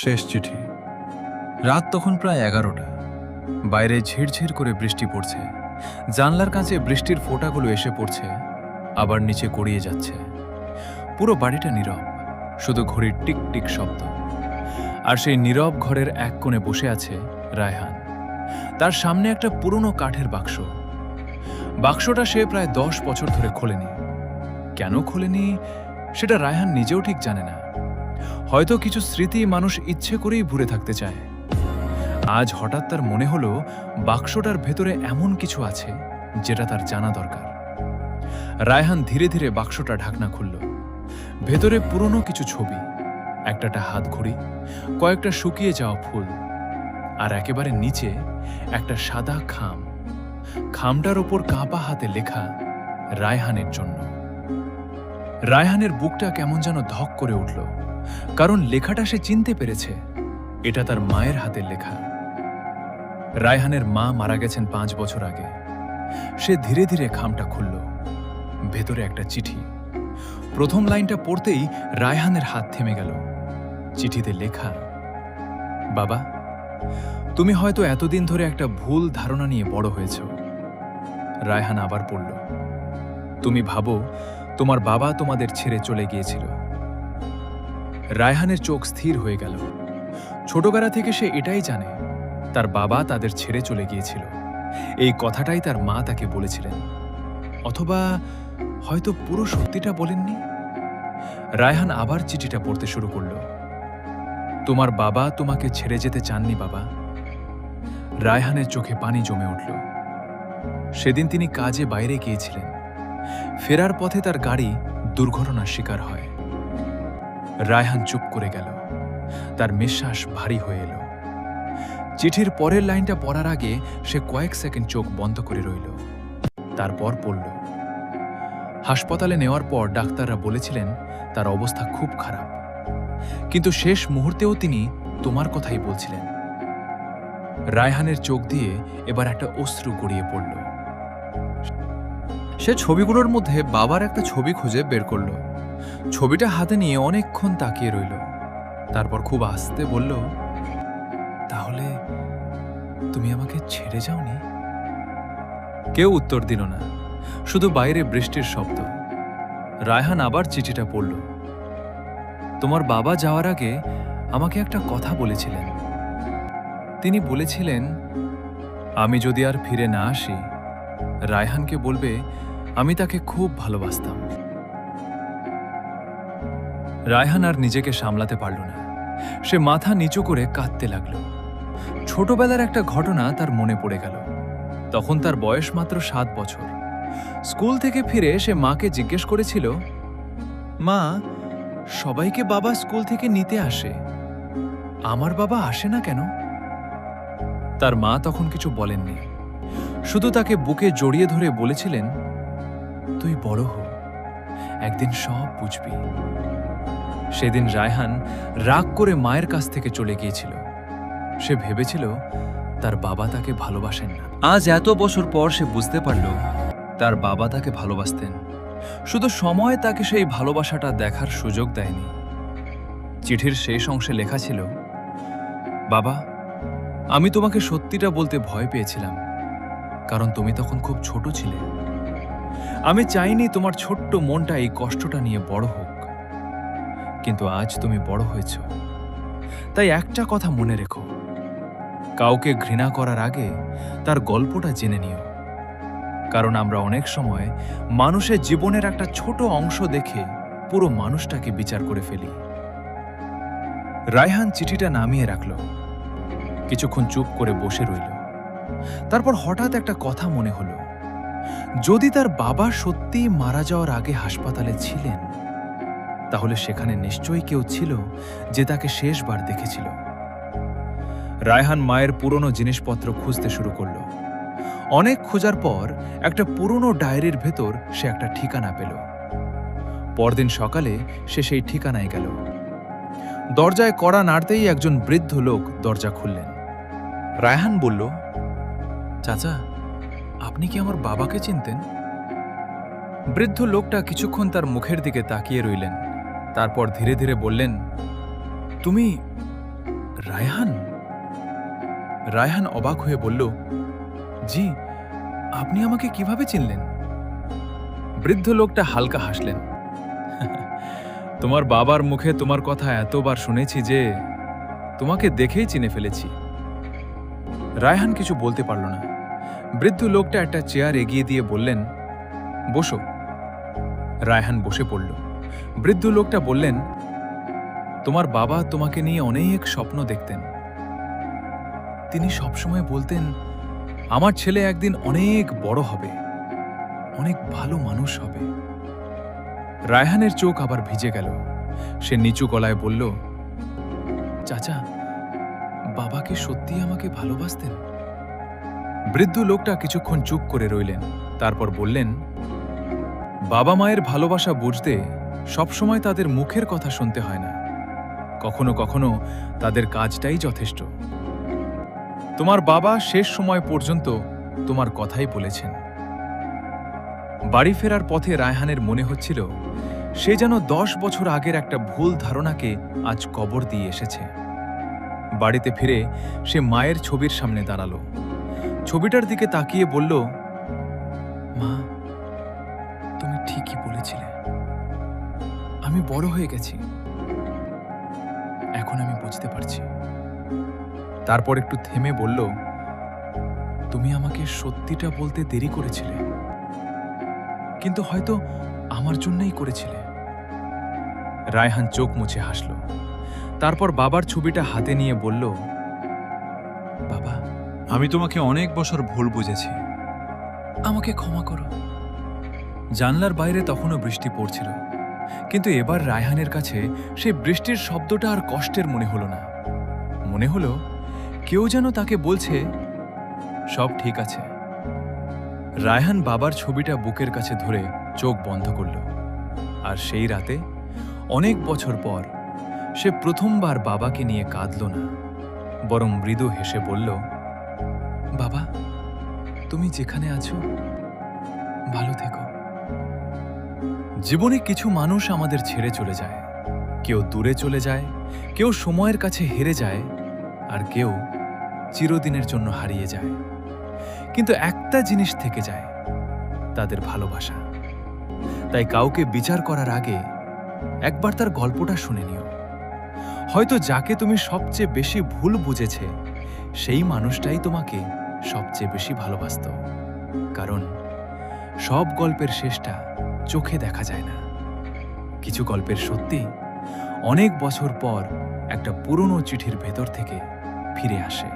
শেষ চিঠি। রাত তখন প্রায় 11টা। বাইরে ঝিরঝির করে বৃষ্টি পড়ছে। জানলার কাছে বৃষ্টির ফোঁটাগুলো এসে পড়ছে, আবার নিচে গড়িয়ে যাচ্ছে। পুরো বাড়িটা নীরব, শুধু ঘড়ির টিক টিক শব্দ। আর সেই নীরব ঘরের এক কোণে বসে আছে রায়হান। তার সামনে একটা পুরনো কাঠের বাক্স। বাক্সটা সে প্রায় 10 বছর ধরে খোলেনি। কেন খোলেনি সেটা রায়হান নিজেও ঠিক জানে না। হয়তো কিছু স্মৃতি মানুষ ইচ্ছে করেই ভুলে থাকতে চায়। আজ হঠাৎ তার মনে হলো বাক্সটার ভেতরে এমন কিছু আছে যেটা তার জানা দরকার। রায়হান ধীরে ধীরে বাক্সটা ঢাকনা খুলল। ভেতরে পুরনো কিছু ছবি, একটা হাতঘড়ি, কয়েকটা শুকিয়ে যাওয়া ফুল, আর একেবারে নিচে একটা সাদা খাম। খামটার ওপর কাঁপা হাতে লেখা রায়হানের জন্য। রায়হানের বুকটা কেমন যেন ধক করে উঠল, কারণ লেখাটা সে চিনতে পেরেছে। এটা তার মায়ের হাতের লেখা। রায়হানের মা মারা গেছেন 5 বছর আগে। সে ধীরে ধীরে খামটা খুলল। ভেতরে একটা চিঠি। প্রথম লাইনটা পড়তেই রায়হানের হাত থেমে গেল। চিঠিতে লেখা, বাবা, তুমি হয়তো এতদিন ধরে একটা ভুল ধারণা নিয়ে বড় হয়েছ। রায়হান আবার পড়ল, তুমি ভাবো তোমার বাবা তোমাদের ছেড়ে চলে গিয়েছিল। রায়হানের চোখ স্থির হয়ে গেল। ছোটবেলা থেকে সে এটাই জানে, তার বাবা তাদের ছেড়ে চলে গিয়েছিল। এই কথাটাই তার মা তাকে বলেছিলেন, অথবা হয়তো পুরো সত্যিটা বলেননি। রায়হান আবার চিঠিটা পড়তে শুরু করল। তোমার বাবা তোমাকে ছেড়ে যেতে চাননি বাবা। রায়হানের চোখে পানি জমে উঠল। সেদিন তিনি কাজে বাইরে গিয়েছিলেন। ফেরার পথে তার গাড়ি দুর্ঘটনার শিকার হয়। রায়হান চুপ করে গেল। তার নিঃশ্বাস ভারী হয়ে এলো। চিঠির পরের লাইনটা পড়ার আগে সে কয়েক সেকেন্ড চোখ বন্ধ করে রইল। তারপর পড়ল, হাসপাতালে নেওয়ার পর ডাক্তাররা বলেছিলেন তার অবস্থা খুব খারাপ, কিন্তু শেষ মুহূর্তেও তিনি তোমার কথাই বলছিলেন। রায়হানের চোখ দিয়ে এবার একটা অশ্রু গড়িয়ে পড়ল। সে ছবিগুলোর মধ্যে বাবার একটা ছবি খুঁজে বের করল। ছবিটা হাতে নিয়ে অনেকক্ষণ তাকিয়ে রইল। তারপর খুব আস্তে বলল, তাহলে তুমি আমাকে ছেড়ে যাওনি? কেউ উত্তর দিল না, শুধু বাইরে বৃষ্টির শব্দ। রায়হান আবার চিঠিটা পড়ল। তোমার বাবা যাওয়ার আগে আমাকে একটা কথা বলেছিলেন। তিনি বলেছিলেন, আমি যদি আর ফিরে না আসি, রায়হানকে বলবে আমি তাকে খুব ভালোবাসতাম। রায়হান আর নিজেকে সামলাতে পারল না। সে মাথা নিচু করে কাঁদতে লাগল। ছোটবেলার একটা ঘটনা তার মনে পড়ে গেল। তখন তার বয়স মাত্র 7 বছর। স্কুল থেকে ফিরে সে মাকে জিজ্ঞেস করেছিল, মা, সবাইকে বাবা স্কুল থেকে নিতে আসে, আমার বাবা আসে না কেন? তার মা তখন কিছু বলেননি, শুধু তাকে বুকে জড়িয়ে ধরে বলেছিলেন, তুই বড় হ, একদিন সব বুঝবি। সেদিন রায়হান রাগ করে মায়ের কাছ থেকে চলে গিয়েছিল। সে ভেবেছিল তার বাবা তাকে ভালোবাসেন না। আজ এত বছর পর সে বুঝতে পারল তার বাবা তাকে ভালোবাসতেন, শুধু সময় তাকে সেই ভালোবাসাটা দেখার সুযোগ দেয়নি। চিঠির শেষ অংশে লেখা ছিল, বাবা, আমি তোমাকে সত্যিটা বলতে ভয় পেয়েছিলাম, কারণ তুমি তখন খুব ছোট ছিলে। আমি চাইনি তোমার ছোট্ট মনটা এই কষ্টটা নিয়ে বড় হোক, কিন্তু আজ তুমি বড় হয়েছ। তাই একটা কথা মনে রেখো, কাউকে ঘৃণা করার আগে তার গল্পটা জেনে নিও, কারণ আমরা অনেক সময় মানুষের জীবনের একটা ছোট অংশ দেখে পুরো মানুষটাকে বিচার করে ফেলি। রায়হান চিঠিটা নামিয়ে রাখল। কিছুক্ষণ চুপ করে বসে রইল। তারপর হঠাৎ একটা কথা মনে হলো, যদি তার বাবা সত্যিই মারা যাওয়ার আগে হাসপাতালে ছিলেন, তাহলে সেখানে নিশ্চয়ই কেউ ছিল যে তাকে শেষবার দেখেছিল। রায়হান মায়ের পুরনো জিনিসপত্র খুঁজতে শুরু করল। অনেক খোঁজার পর একটা পুরনো ডায়েরির ভেতর সে একটা ঠিকানা পেল। পরদিন সকালে সে সেই ঠিকানায় গেল। দরজায় কড়া নাড়তেই একজন বৃদ্ধ লোক দরজা খুললেন। রায়হান বলল, চাচা, আপনি কি আমার বাবাকে চিনতেন? বৃদ্ধ লোকটা কিছুক্ষণ তার মুখের দিকে তাকিয়ে রইলেন। তারপর ধীরে ধীরে বললেন, তুমি রায়হান? রায়হান অবাক হয়ে বলল, জি, আপনি আমাকে কিভাবে চিনলেন? বৃদ্ধ লোকটা হালকা হাসলেন। তোমার বাবার মুখে তোমার কথা এতবার শুনেছি যে তোমাকে দেখেই চিনে ফেলেছি। রায়হান কিছু বলতে পারল না। বৃদ্ধ লোকটা একটা চেয়ার এগিয়ে দিয়ে বললেন, বসো। রায়হান বসে পড়ল। বৃদ্ধ লোকটা বললেন, তোমার বাবা তোমাকে নিয়ে অনেক স্বপ্ন দেখতেন। তিনি সবসময় বলতেন, আমার ছেলে একদিন অনেক বড় হবে, অনেক ভালো মানুষ হবে। রায়হানের চোখ আবার ভিজে গেল। সে নিচু গলায় বলল, চাচা, বাবা কি সত্যি আমাকে ভালোবাসতেন? বৃদ্ধ লোকটা কিছুক্ষণ চুপ করে রইলেন। তারপর বললেন, বাবা মায়ের ভালোবাসা বুঝতে সবসময় তাদের মুখের কথা শুনতে হয় না, কখনো কখনো তাদের কাজটাই যথেষ্ট। তোমার বাবা শেষ সময় পর্যন্ত তোমার কথাই বলেছেন। বাড়ি ফেরার পথে রায়হানের মনে হচ্ছিল সে যেন 10 বছর আগের একটা ভুল ধারণাকে আজ কবর দিয়ে এসেছে। বাড়িতে ফিরে সে মায়ের ছবির সামনে দাঁড়ালো। ছবিটার দিকে তাকিয়ে বলল, মা, তুমি ঠিকই বলেছিলে, আমি বড় হয়ে গেছি, এখন আমি বুঝতে পারছি। তারপর একটু থেমে বলল, তুমি আমাকে সত্যিটা বলতে দেরি করেছিলে, কিন্তু হয়তো আমার জন্যই করেছিলে। রায়হান চোখ মুছে হাসল। তারপর বাবার ছবিটা হাতে নিয়ে বলল, বাবা, আমি তোমাকে অনেক বছর ভুল বুঝেছি। আমাকে ক্ষমা করো। জানলার বাইরে তখনও বৃষ্টি পড়ছিল, কিন্তু এবার রায়হানের কাছে সেই বৃষ্টির শব্দটা আর কষ্টের মনে হলো না। মনে হলো কেউ যেন তাকে বলছে, সব ঠিক আছে। রায়হান বাবার ছবিটা বুকের কাছে ধরে চোখ বন্ধ করল। আর সেই রাতে, অনেক বছর পর, সে প্রথমবার বাবাকে নিয়ে কাঁদল না, বরং মৃদু হেসে বলল, বাবা, তুমি যেখানে আছো ভালো থেকো। জীবনে কিছু মানুষ আমাদের ছেড়ে চলে যায়। কেউ দূরে চলে যায়, কেউ সময়ের কাছে হেরে যায়, আর কেউ চিরদিনের জন্য হারিয়ে যায়। কিন্তু একটা জিনিস থেকে যায়, তাদের ভালোবাসা। তাই কাউকে বিচার করার আগে একবার তার গল্পটা শুনে নিও। হয়তো যাকে তুমি সবচেয়ে বেশি ভুল বুঝেছে, সেই মানুষটাই তোমাকে সবচেয়ে বেশি ভালোবাসত। কারণ সব গল্পের শেষটা চোখে দেখা যায় না। কিছু গল্পের সত্যি অনেক বছর পর একটা পুরনো চিঠির ভেতর থেকে ফিরে আসে।